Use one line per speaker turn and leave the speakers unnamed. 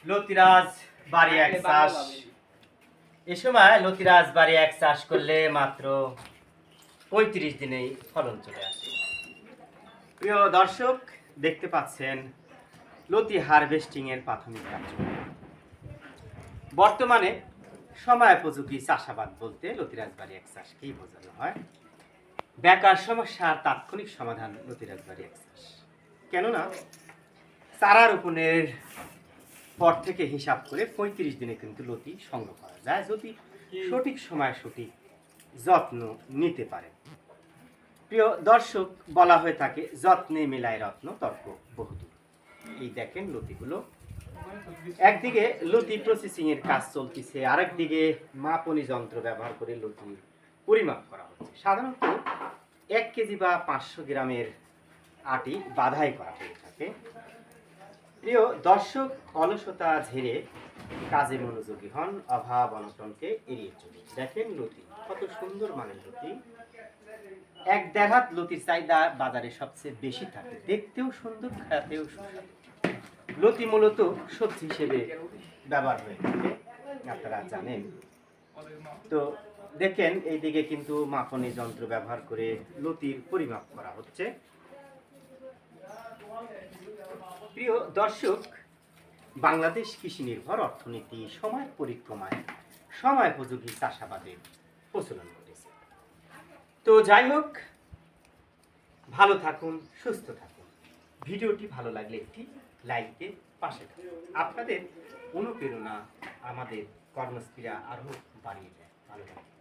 লতিরাজ বাড়ি এক চাষ। এ সময় লতিরাজ বাড়ি এক চাষ করলে মাত্র ৩৫ দিনেই ফলন চলে আসে। প্রিয় দর্শক, দেখতে পাচ্ছেন লতি হারভেস্টিং এর প্রাথমিক কার্যক্রম। বর্তমানে সময়োপযোগী চাষাবাদ বলতে লতিরাজ বাড়ি এক চাষকেই বোঝানো হয়। বেকার সমস্যার তাৎক্ষণিক সমাধান লতিরাজ বাড়ি এক চাষ। কেননা চারা রোপণের পর থেকে হিসাব করে ৩৫ দিনে কিন্তু লতি সংগ্রহ করা যায়, যদি সঠিক সময় সঠিক যত্ন নিতে পারে। প্রিয় দর্শক, বলা হয়ে থাকে যত্নে মেলায় রত্ন, তর্ক বহুদূর। এই দেখেন লতিগুলো, একদিকে লতি প্রসেসিং এর কাজ চলতেছে, আরেকদিকে মাপনী যন্ত্র ব্যবহার করে লতি পরিমাপ করা হচ্ছে। সাধারণত 1 কেজি বা 500 গ্রামের আটি বাধাই করা হয়ে থাকে। প্রিয় দর্শক, অলসতা ঝেড়ে কাজে মনোযোগী হন, অভাব অনটনকে এড়িয়ে চলুন। দেখেন লতি কত সুন্দর মানের লতি। 1-1.5 হাত লতির চাহিদা বাজারে সবচেয়ে বেশি থাকে, দেখতেও সুন্দর, খেতেও সুস্বাদু। লতি মূলত সবজি হিসেবে ব্যবহার হয়ে থাকে, আপনারা জানেন। তো দেখেন এইদিকে কিন্তু মাপনী যন্ত্র ব্যবহার করে লতির পরিমাপ করা হচ্ছে। প্রিয় দর্শক, বাংলাদেশ কৃষি নির্ভর অর্থনীতি সময় পরিক্রমায় সময়োপযোগী চাষাবাদের প্রচলন ঘটেছে। তো যাই হোক, ভালো থাকুন, সুস্থ থাকুন। ভিডিওটি ভালো লাগলে একটি লাইক দিয়ে পাশে থাকুন। আপনাদের অনুপ্রেরণা আমাদের কর্মস্পৃহা আরও বাড়িয়ে দেয়। ভালো থাকুন।